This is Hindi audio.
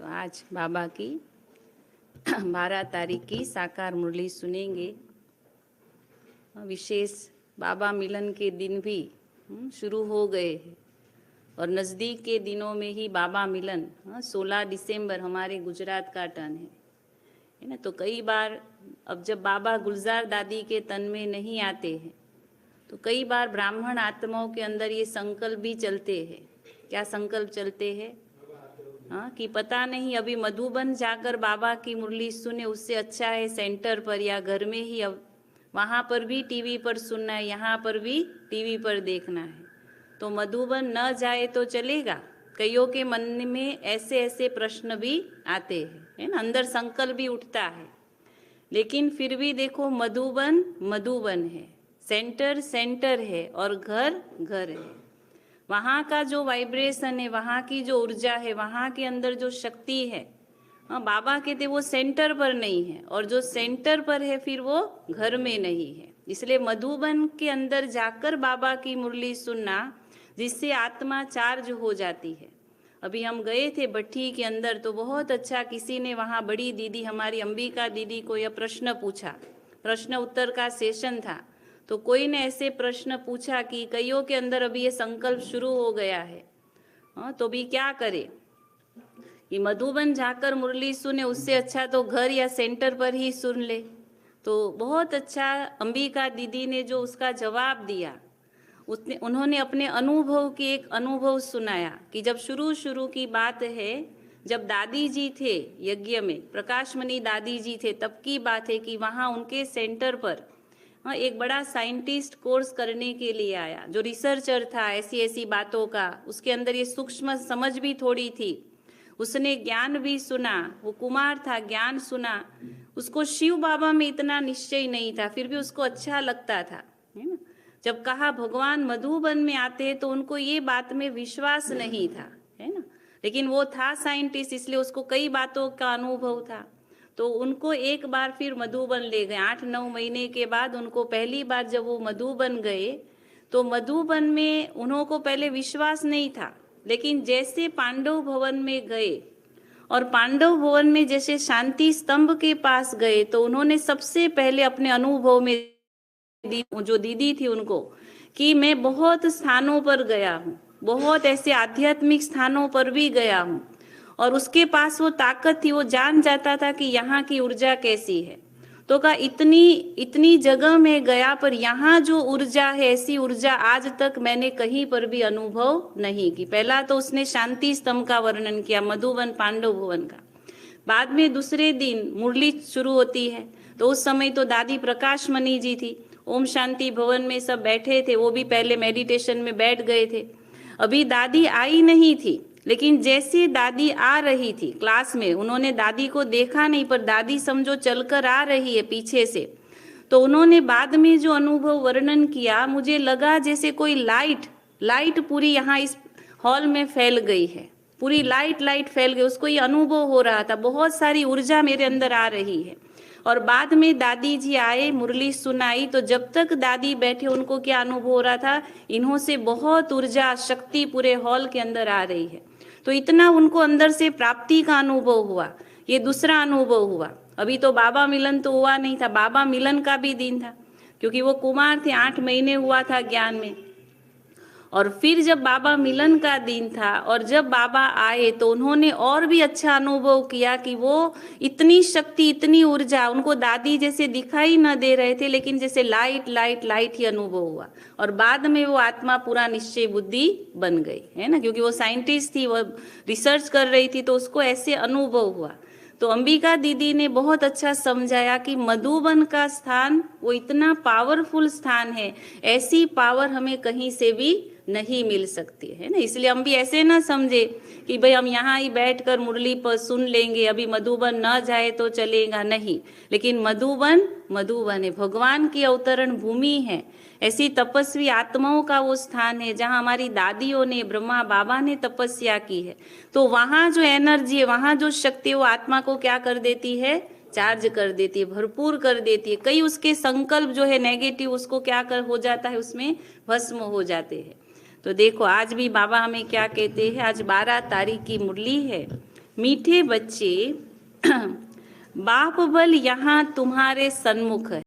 तो आज बाबा की 12 तारीख की साकार मुरली सुनेंगे। विशेष बाबा मिलन के दिन भी शुरू हो गए हैं और नज़दीक के दिनों में ही बाबा मिलन 16 दिसंबर हमारे गुजरात का टर्न है ना। तो कई बार अब जब बाबा गुलजार दादी के तन में नहीं आते हैं तो कई बार ब्राह्मण आत्माओं के अंदर ये संकल्प भी चलते हैं। क्या संकल्प चलते हैं? कि पता नहीं अभी मधुबन जाकर बाबा की मुरली सुने उससे अच्छा है सेंटर पर या घर में ही, अब वहाँ पर भी टीवी पर सुनना है, यहाँ पर भी टीवी पर देखना है। तो मधुबन न जाए तो चलेगा? कईयों के मन में ऐसे ऐसे प्रश्न भी आते हैं, है ना, अंदर संकल्प भी उठता है। लेकिन फिर भी देखो, मधुबन मधुबन है, सेंटर सेंटर है और घर घर है। वहाँ का जो वाइब्रेशन है, वहाँ की जो ऊर्जा है, वहाँ के अंदर जो शक्ति है, बाबा कहते वो सेंटर पर नहीं है, और जो सेंटर पर है फिर वो घर में नहीं है। इसलिए मधुबन के अंदर जाकर बाबा की मुरली सुनना, जिससे आत्मा चार्ज हो जाती है। अभी हम गए थे भट्टी के अंदर, तो बहुत अच्छा किसी ने वहाँ, बड़ी दीदी हमारी अंबिका दीदी को यह प्रश्न पूछा, प्रश्न उत्तर का सेशन था। तो कोई ने ऐसे प्रश्न पूछा कि कईयों के अंदर अभी ये संकल्प शुरू हो गया है, तो भी क्या करे कि मधुबन जाकर मुरली सुने उससे अच्छा तो घर या सेंटर पर ही सुन ले। तो बहुत अच्छा अंबिका दीदी ने जो उसका जवाब दिया, उन्होंने अपने अनुभव की एक अनुभव सुनाया कि जब शुरू की बात है, जब दादी जी थे यज्ञ में, प्रकाशमणि दादी जी थे, तब की बात है कि वहाँ उनके सेंटर पर एक बड़ा साइंटिस्ट कोर्स करने के लिए आया, जो रिसर्चर था ऐसी ऐसी बातों का, उसके अंदर ये सूक्ष्म समझ भी थोड़ी थी, उसने ज्ञान भी सुना, वो कुमार था, ज्ञान सुना, उसको शिव बाबा में इतना निश्चय नहीं था, फिर भी उसको अच्छा लगता था, है ना। जब कहा भगवान मधुबन में आते हैं तो उनको ये बात में विश्वास नहीं था, है ना, लेकिन वो था साइंटिस्ट, इसलिए उसको कई बातों का अनुभव था। तो उनको एक बार फिर मधुबन ले गए। 8-9 महीने के बाद उनको पहली बार जब वो मधुबन गए, तो मधुबन में उनको पहले विश्वास नहीं था, लेकिन जैसे पांडव भवन में गए और पांडव भवन में जैसे शांति स्तंभ के पास गए, तो उन्होंने सबसे पहले अपने अनुभव में जो दीदी थी उनको, कि मैं बहुत स्थानों पर गया हूँ, बहुत ऐसे आध्यात्मिक स्थानों पर भी गया हूँ, और उसके पास वो ताकत थी, वो जान जाता था कि यहाँ की ऊर्जा कैसी है। तो कहा इतनी इतनी जगह में गया, पर यहाँ जो ऊर्जा है, ऐसी ऊर्जा आज तक मैंने कहीं पर भी अनुभव नहीं की। पहला तो उसने शांति स्तंभ का वर्णन किया, मधुबन पांडव भवन का। बाद में दूसरे दिन मुरली शुरू होती है, तो उस समय तो दादी प्रकाशमणि जी थी, ओम शांति भवन में सब बैठे थे, वो भी पहले मेडिटेशन में बैठ गए थे। अभी दादी आई नहीं थी, लेकिन जैसे दादी आ रही थी क्लास में, उन्होंने दादी को देखा नहीं, पर दादी समझो चलकर आ रही है पीछे से। तो उन्होंने बाद में जो अनुभव वर्णन किया, मुझे लगा जैसे कोई लाइट पूरी यहाँ इस हॉल में फैल गई है, पूरी लाइट फैल गई, उसको ये अनुभव हो रहा था, बहुत सारी ऊर्जा मेरे अंदर आ रही है। और बाद में दादी जी आए, मुरली सुनाई, तो जब तक दादी बैठे उनको क्या अनुभव हो रहा था, इन्हों से बहुत ऊर्जा शक्ति पूरे हॉल के अंदर आ रही है। तो इतना उनको अंदर से प्राप्ति का अनुभव हुआ। ये दूसरा अनुभव हुआ। अभी तो बाबा मिलन तो हुआ नहीं था, बाबा मिलन का भी दिन था, क्योंकि वो कुमार थे, 8 महीने हुआ था ज्ञान में। और फिर जब बाबा मिलन का दिन था और जब बाबा आए, तो उन्होंने और भी अच्छा अनुभव किया कि वो इतनी शक्ति, इतनी ऊर्जा, उनको दादी जैसे दिखाई न दे रहे थे, लेकिन जैसे लाइट ही अनुभव हुआ। और बाद में वो आत्मा पूरा निश्चय बुद्धि बन गई, है ना, क्योंकि वो साइंटिस्ट थी, वो रिसर्च कर रही थी, तो उसको ऐसे अनुभव हुआ। तो अंबिका दीदी ने बहुत अच्छा समझाया कि मधुबन का स्थान वो इतना पावरफुल स्थान है, ऐसी पावर हमें कहीं से भी नहीं मिल सकती है ना। इसलिए हम भी ऐसे ना समझे कि भाई हम यहाँ ही बैठकर मुरली पर सुन लेंगे, अभी मधुबन न जाए तो चलेगा, नहीं। लेकिन मधुबन है, भगवान की अवतरण भूमि है, ऐसी तपस्वी आत्माओं का वो स्थान है जहाँ हमारी दादियों ने, ब्रह्मा बाबा ने तपस्या की है। तो वहाँ जो एनर्जी है, वहाँ जो शक्ति है, वो आत्मा को क्या कर देती है, चार्ज कर देती है, भरपूर कर देती है। कई उसके संकल्प जो है नेगेटिव, उसको क्या कर हो जाता है, उसमें भस्म हो जाते हैं। तो देखो आज भी बाबा हमें क्या कहते हैं, आज 12 तारीख की मुरली है, मीठे बच्चे बाप बल यहाँ तुम्हारे सन्मुख है।